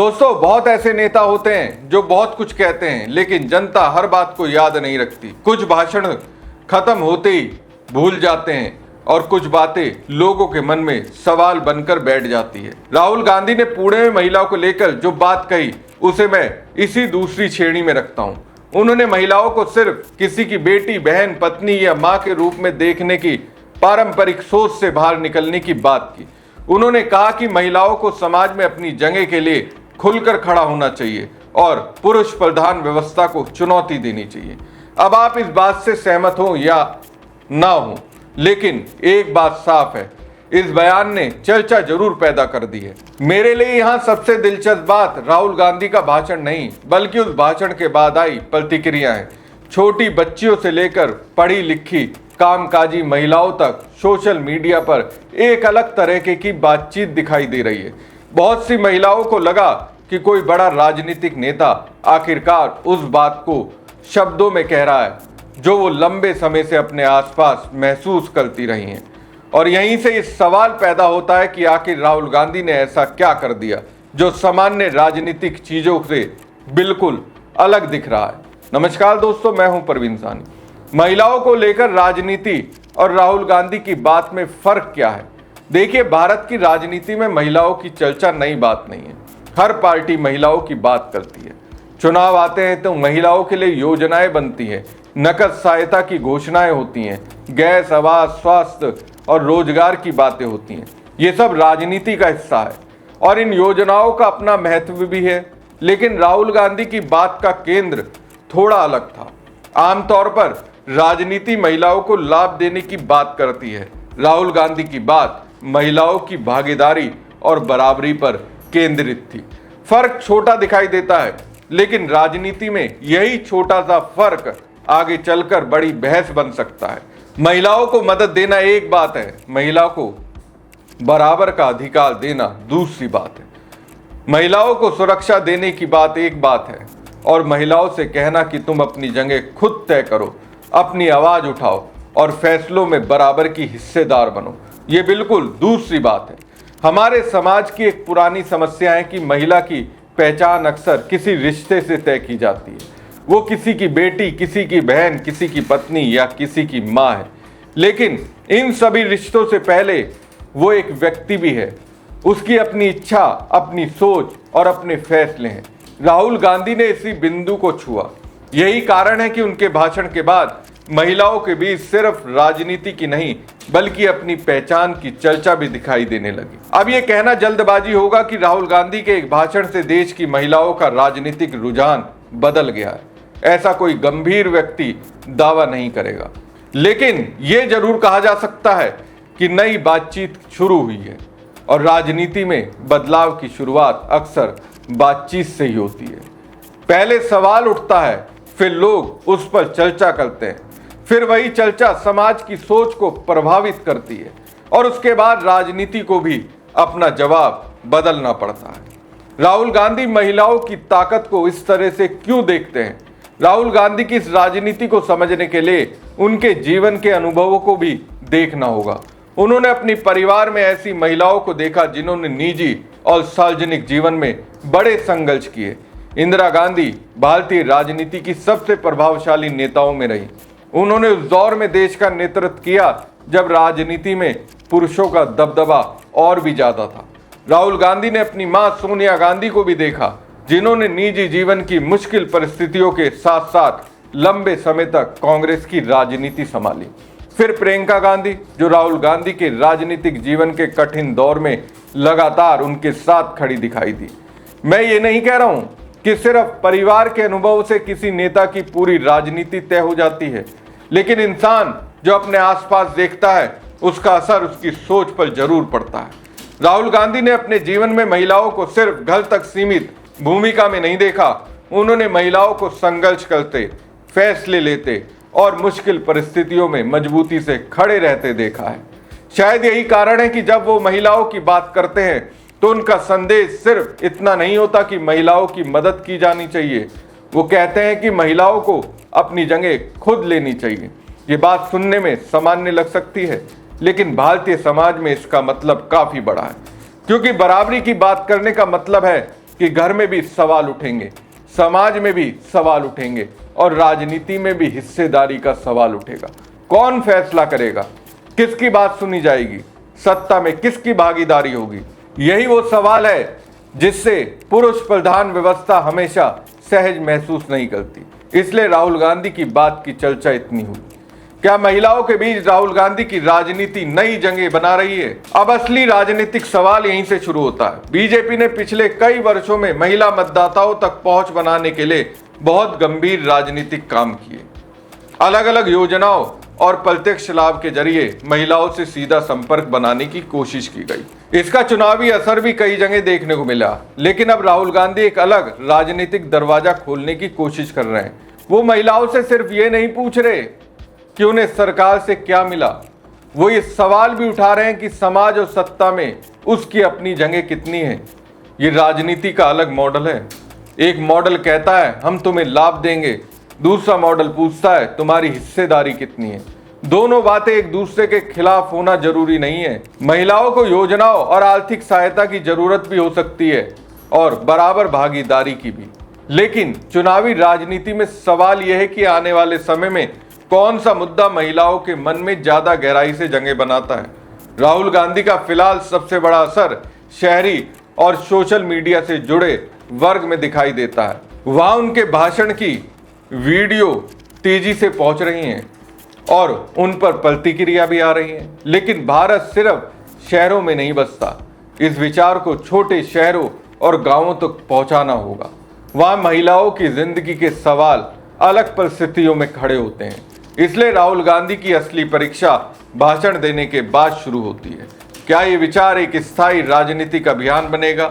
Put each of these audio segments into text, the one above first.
दोस्तों, बहुत ऐसे नेता होते हैं जो बहुत कुछ कहते हैं, लेकिन जनता हर बात को याद नहीं रखती। कुछ भाषण खत्म होते ही भूल जाते हैं और कुछ बातें लोगों के मन में सवाल बनकर बैठ जाती है। राहुल गांधी ने पुणे में महिलाओं को लेकर जो बात कही, उसे मैं इसी दूसरी श्रेणी में रखता हूं। उन्होंने महिलाओं को सिर्फ किसी की बेटी, बहन, पत्नी या मां के रूप में देखने की पारंपरिक सोच से बाहर निकलने की बात की। उन्होंने कहा कि महिलाओं को समाज में अपनी जगह के लिए खुलकर खड़ा होना चाहिए और पुरुष प्रधान व्यवस्था को चुनौती देनी चाहिए। अब आप इस बात से सहमत हो या ना हो, लेकिन एक बात साफ है, इस बयान ने चर्चा जरूर पैदा कर दी है। मेरे लिए यहाँ सबसे दिलचस्प बात राहुल गांधी का भाषण नहीं, बल्कि उस भाषण के बाद आई प्रतिक्रिया है। छोटी बच्चियों से लेकर पढ़ी लिखी कामकाजी महिलाओं तक सोशल मीडिया पर एक अलग तरह की बातचीत दिखाई दे रही है। बहुत सी महिलाओं को लगा कि कोई बड़ा राजनीतिक नेता आखिरकार उस बात को शब्दों में कह रहा है जो वो लंबे समय से अपने आसपास महसूस करती रही हैं। और यहीं से इस सवाल पैदा होता है कि आखिर राहुल गांधी ने ऐसा क्या कर दिया जो सामान्य राजनीतिक चीजों से बिल्कुल अलग दिख रहा है। नमस्कार दोस्तों, मैं हूं परवीन सानी। महिलाओं को लेकर राजनीति और राहुल गांधी की बात में फर्क क्या है? देखिए, भारत की राजनीति में महिलाओं की चर्चा नई बात नहीं है। हर पार्टी महिलाओं की बात करती है। चुनाव आते हैं तो महिलाओं के लिए योजनाएं बनती हैं, नकद सहायता की घोषणाएं होती हैं, गैस, आवास, स्वास्थ्य और रोजगार की बातें होती हैं। ये सब राजनीति का हिस्सा है और इन योजनाओं का अपना महत्व भी है। लेकिन राहुल गांधी की बात का केंद्र थोड़ा अलग था। आमतौर पर राजनीति महिलाओं को लाभ देने की बात करती है। राहुल गांधी की बात महिलाओं की भागीदारी और बराबरी पर केंद्रित थी। फर्क छोटा दिखाई देता है, लेकिन राजनीति में यही छोटा सा फर्क आगे चलकर बड़ी बहस बन सकता है। महिलाओं को मदद देना एक बात है, महिलाओं को बराबर का अधिकार देना दूसरी बात है। महिलाओं को सुरक्षा देने की बात एक बात है और महिलाओं से कहना कि तुम अपनी जगह खुद तय करो, अपनी आवाज उठाओ और फैसलों में बराबर की हिस्सेदार बनो, ये बिल्कुल दूसरी बात है। हमारे समाज की एक पुरानी समस्या है कि महिला की पहचान अक्सर किसी रिश्ते से तय की जाती है। वो किसी की बेटी, किसी की बहन, किसी की पत्नी या किसी की माँ है। लेकिन इन सभी रिश्तों से पहले वो एक व्यक्ति भी है। उसकी अपनी इच्छा, अपनी सोच और अपने फैसले हैं। राहुल गांधी ने इसी बिंदु को छुआ। यही कारण है कि उनके भाषण के बाद महिलाओं के बीच सिर्फ राजनीति की नहीं, बल्कि अपनी पहचान की चर्चा भी दिखाई देने लगी। अब यह कहना जल्दबाजी होगा कि राहुल गांधी के एक भाषण से देश की महिलाओं का राजनीतिक रुझान बदल गया है। ऐसा कोई गंभीर व्यक्ति दावा नहीं करेगा, लेकिन यह जरूर कहा जा सकता है कि नई बातचीत शुरू हुई है और राजनीति में बदलाव की शुरुआत अक्सर बातचीत से ही होती है। पहले सवाल उठता है, फिर लोग उस पर चर्चा करते हैं, फिर वही चर्चा समाज की सोच को प्रभावित करती है और उसके बाद राजनीति को भी अपना जवाब बदलना पड़ता है। राहुल गांधी महिलाओं की ताकत को इस तरह से क्यों देखते हैं? राहुल गांधी की इस राजनीति को समझने के लिए उनके जीवन के अनुभवों को भी देखना होगा। उन्होंने अपने परिवार में ऐसी महिलाओं को देखा जिन्होंने निजी और सार्वजनिक जीवन में बड़े संघर्ष किए। इंदिरा गांधी भारतीय राजनीति की सबसे प्रभावशाली नेताओं में रही। उन्होंने उस दौर में देश का नेतृत्व किया जब राजनीति में पुरुषों का दबदबा और भी ज्यादा था। राहुल गांधी ने अपनी मां सोनिया गांधी को भी देखा, जिन्होंने निजी जीवन की मुश्किल परिस्थितियों के साथ साथ लंबे समय तक कांग्रेस की राजनीति संभाली। फिर प्रियंका गांधी, जो राहुल गांधी के राजनीतिक जीवन के कठिन दौर में लगातार उनके साथ खड़ी दिखाई दी। मैं ये नहीं कह रहा हूं कि सिर्फ परिवार के अनुभव से किसी नेता की पूरी राजनीति तय हो जाती है, लेकिन इंसान जो अपने आसपास देखता है उसका असर उसकी सोच पर जरूर पड़ता है। राहुल गांधी ने अपने जीवन में महिलाओं को सिर्फ घर तक सीमित भूमिका में नहीं देखा। उन्होंने महिलाओं को संघर्ष करते, फैसले लेते और मुश्किल परिस्थितियों में मजबूती से खड़े रहते देखा है। शायद यही कारण है कि जब वो महिलाओं की बात करते हैं तो उनका संदेश सिर्फ इतना नहीं होता कि महिलाओं की मदद की जानी चाहिए। वो कहते हैं कि महिलाओं को अपनी जगह खुद लेनी चाहिए। ये बात सुनने में सामान्य लग सकती है, लेकिन भारतीय समाज में इसका मतलब काफी बड़ा है, क्योंकि बराबरी की बात करने का मतलब है कि घर में भी सवाल उठेंगे, समाज में भी सवाल उठेंगे और राजनीति में भी हिस्सेदारी का सवाल उठेगा। कौन फैसला करेगा, किसकी बात सुनी जाएगी, सत्ता में किसकी भागीदारी होगी? यही वो सवाल है जिससे पुरुष प्रधान व्यवस्था हमेशा सहज महसूस नहीं करती। इसलिए राहुल गांधी की बात की चर्चा इतनी हुई। क्या महिलाओं के बीच राहुल गांधी की राजनीति नई जगह बना रही है? अब असली राजनीतिक सवाल यहीं से शुरू होता है। बीजेपी ने पिछले कई वर्षों में महिला मतदाताओं तक पहुंच बनाने के लिए बहुत गंभीर राजनीतिक काम किए। अलग अलग योजनाओं और प्रत्यक्ष लाभ के जरिए महिलाओं से सीधा संपर्क बनाने की कोशिश की गई। इसका चुनावी असर भी कई जगह देखने को मिला। लेकिन अब राहुल गांधी एक अलग राजनीतिक दरवाजा खोलने की कोशिश कर रहे हैं। वो महिलाओं से सिर्फ ये नहीं पूछ रहे कि उन्हें सरकार से क्या मिला, वो ये सवाल भी उठा रहे हैं कि समाज और सत्ता में उसकी अपनी जगह कितनी है। ये राजनीति का अलग मॉडल है। एक मॉडल कहता है हम तुम्हें लाभ देंगे, दूसरा मॉडल पूछता है तुम्हारी हिस्सेदारी कितनी है। दोनों बातें एक दूसरे के खिलाफ होना जरूरी नहीं है। महिलाओं को योजनाओं और आर्थिक सहायता की जरूरत भी हो सकती है और बराबर भागीदारी की भी। लेकिन चुनावी राजनीति में सवाल यह है कि आने वाले समय में कौन सा मुद्दा महिलाओं के मन में ज्यादा गहराई से जगह बनाता है। राहुल गांधी का फिलहाल सबसे बड़ा असर शहरी और सोशल मीडिया से जुड़े वर्ग में दिखाई देता है। वहां उनके भाषण की वीडियो तेजी से पहुंच रही हैं और उन पर प्रतिक्रिया भी आ रही है। लेकिन भारत सिर्फ शहरों में नहीं बसता। इस विचार को छोटे शहरों और गांवों तक पहुंचाना होगा। वहां महिलाओं की जिंदगी के सवाल अलग परिस्थितियों में खड़े होते हैं। इसलिए राहुल गांधी की असली परीक्षा भाषण देने के बाद शुरू होती है। क्या ये विचार एक स्थायी राजनीतिक अभियान बनेगा?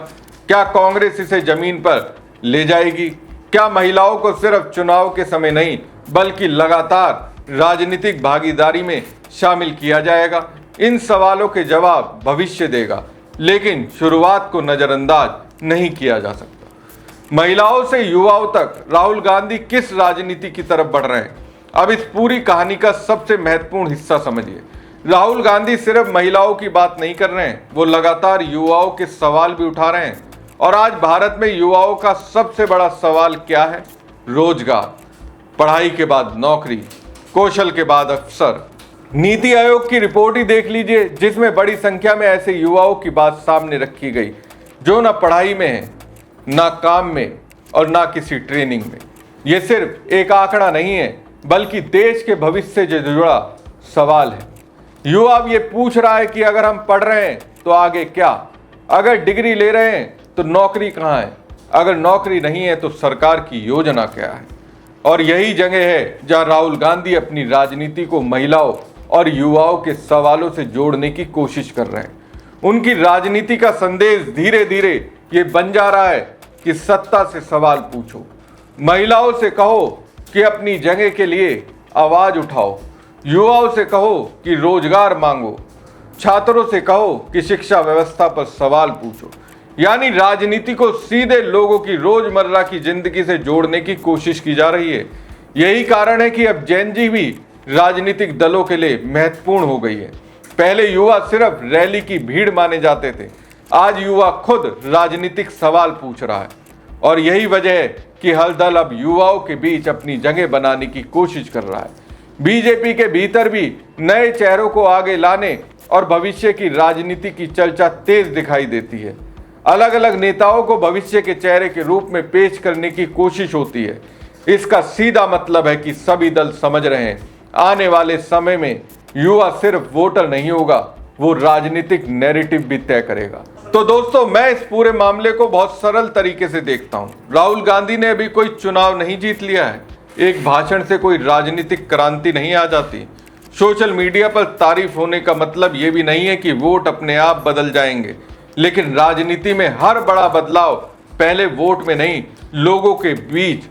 क्या कांग्रेस इसे जमीन पर ले जाएगी? क्या महिलाओं को सिर्फ चुनाव के समय नहीं बल्कि लगातार राजनीतिक भागीदारी में शामिल किया जाएगा? इन सवालों के जवाब भविष्य देगा, लेकिन शुरुआत को नजरअंदाज नहीं किया जा सकता। महिलाओं से युवाओं तक राहुल गांधी किस राजनीति की तरफ बढ़ रहे हैं? अब इस पूरी कहानी का सबसे महत्वपूर्ण हिस्सा समझिए। राहुल गांधी सिर्फ महिलाओं की बात नहीं कर रहे हैं, वो लगातार युवाओं के सवाल भी उठा रहे हैं। और आज भारत में युवाओं का सबसे बड़ा सवाल क्या है? रोजगार, पढ़ाई के बाद नौकरी, कौशल के बाद अवसर। नीति आयोग की रिपोर्ट ही देख लीजिए, जिसमें बड़ी संख्या में ऐसे युवाओं की बात सामने रखी गई जो ना पढ़ाई में है, ना काम में और ना किसी ट्रेनिंग में। ये सिर्फ एक आंकड़ा नहीं है, बल्कि देश के भविष्य से जुड़ा सवाल है। युवा अब ये पूछ रहा है कि अगर हम पढ़ रहे हैं तो आगे क्या? अगर डिग्री ले रहे हैं तो नौकरी कहाँ है? अगर नौकरी नहीं है तो सरकार की योजना क्या है? और यही जगह है जहां राहुल गांधी अपनी राजनीति को महिलाओं और युवाओं के सवालों से जोड़ने की कोशिश कर रहे हैं। उनकी राजनीति का संदेश धीरे धीरे ये बन जा रहा है कि सत्ता से सवाल पूछो, महिलाओं से कहो कि अपनी जगह के लिए आवाज उठाओ, युवाओं से कहो कि रोजगार मांगो, छात्रों से कहो कि शिक्षा व्यवस्था पर सवाल पूछो। यानी राजनीति को सीधे लोगों की रोजमर्रा की जिंदगी से जोड़ने की कोशिश की जा रही है। यही कारण है कि अब जेन जी भी राजनीतिक दलों के लिए महत्वपूर्ण हो गई है। पहले युवा सिर्फ रैली की भीड़ माने जाते थे, आज युवा खुद राजनीतिक सवाल पूछ रहा है। और यही वजह है कि हर दल अब युवाओं के बीच अपनी जगह बनाने की कोशिश कर रहा है। बीजेपी के भीतर भी नए चेहरों को आगे लाने और भविष्य की राजनीति की चर्चा तेज दिखाई देती है। अलग अलग नेताओं को भविष्य के चेहरे के रूप में पेश करने की कोशिश होती है। इसका सीधा मतलब है कि सभी दल समझ रहे हैं आने वाले समय में युवा सिर्फ वोटर नहीं होगा, वो राजनीतिक नैरेटिव भी तय करेगा। तो दोस्तों, मैं इस पूरे मामले को बहुत सरल तरीके से देखता हूँ। राहुल गांधी ने अभी कोई चुनाव नहीं जीत लिया है। एक भाषण से कोई राजनीतिक क्रांति नहीं आ जाती। सोशल मीडिया पर तारीफ होने का मतलब ये भी नहीं है कि वोट अपने आप बदल जाएंगे। लेकिन राजनीति में हर बड़ा बदलाव पहले वोट में नहीं, लोगों के बीच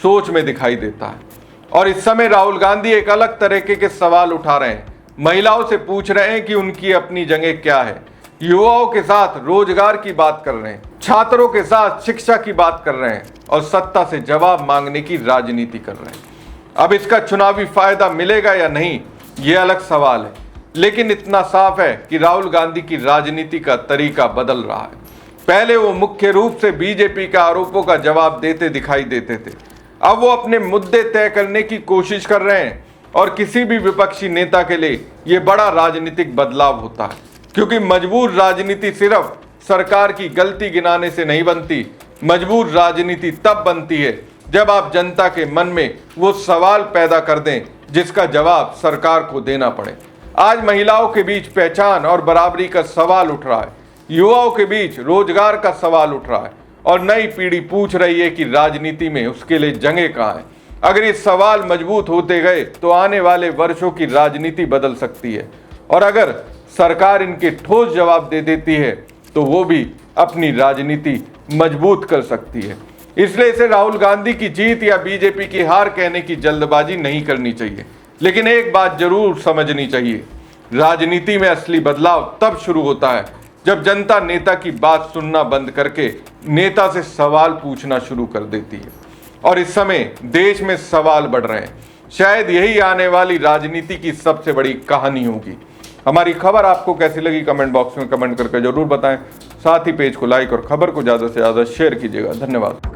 सोच में दिखाई देता है। और इस समय राहुल गांधी एक अलग तरीके के सवाल उठा रहे हैं। महिलाओं से पूछ रहे हैं कि उनकी अपनी जगह क्या है, युवाओं के साथ रोजगार की बात कर रहे हैं, छात्रों के साथ शिक्षा की बात कर रहे हैं और सत्ता से जवाब मांगने की राजनीति कर रहे हैं। अब इसका चुनावी फायदा मिलेगा या नहीं, ये अलग सवाल है। लेकिन इतना साफ है कि राहुल गांधी की राजनीति का तरीका बदल रहा है। पहले वो मुख्य रूप से बीजेपी के आरोपों का जवाब देते दिखाई देते थे। अब वो अपने मुद्दे तय करने की कोशिश कर रहे हैं और किसी भी विपक्षी नेता के लिए ये बड़ा राजनीतिक बदलाव होता है, क्योंकि मजबूर राजनीति सिर्फ सरकार की गलती गिनाने से नहीं बनती। मजबूर राजनीति तब बनती है जब आप जनता के मन में वो सवाल पैदा कर दें जिसका जवाब सरकार को देना पड़े। आज महिलाओं के बीच पहचान और बराबरी का सवाल उठ रहा है, युवाओं के बीच रोजगार का सवाल उठ रहा है और नई पीढ़ी पूछ रही है कि राजनीति में उसके लिए जगह कहाँ है। अगर ये सवाल मजबूत होते गए तो आने वाले वर्षों की राजनीति बदल सकती है, और अगर सरकार इनके ठोस जवाब दे देती है तो वो भी अपनी राजनीति मजबूत कर सकती है। इसलिए इसे राहुल गांधी की जीत या बीजेपी की हार कहने की जल्दबाजी नहीं करनी चाहिए, लेकिन एक बात जरूर समझनी चाहिए, राजनीति में असली बदलाव तब शुरू होता है जब जनता नेता की बात सुनना बंद करके नेता से सवाल पूछना शुरू कर देती है। और इस समय देश में सवाल बढ़ रहे हैं। शायद यही आने वाली राजनीति की सबसे बड़ी कहानी होगी। हमारी खबर आपको कैसी लगी कमेंट बॉक्स में कमेंट करके जरूर बताएं। साथ ही पेज को लाइक और खबर को ज़्यादा से ज़्यादा शेयर कीजिएगा। धन्यवाद।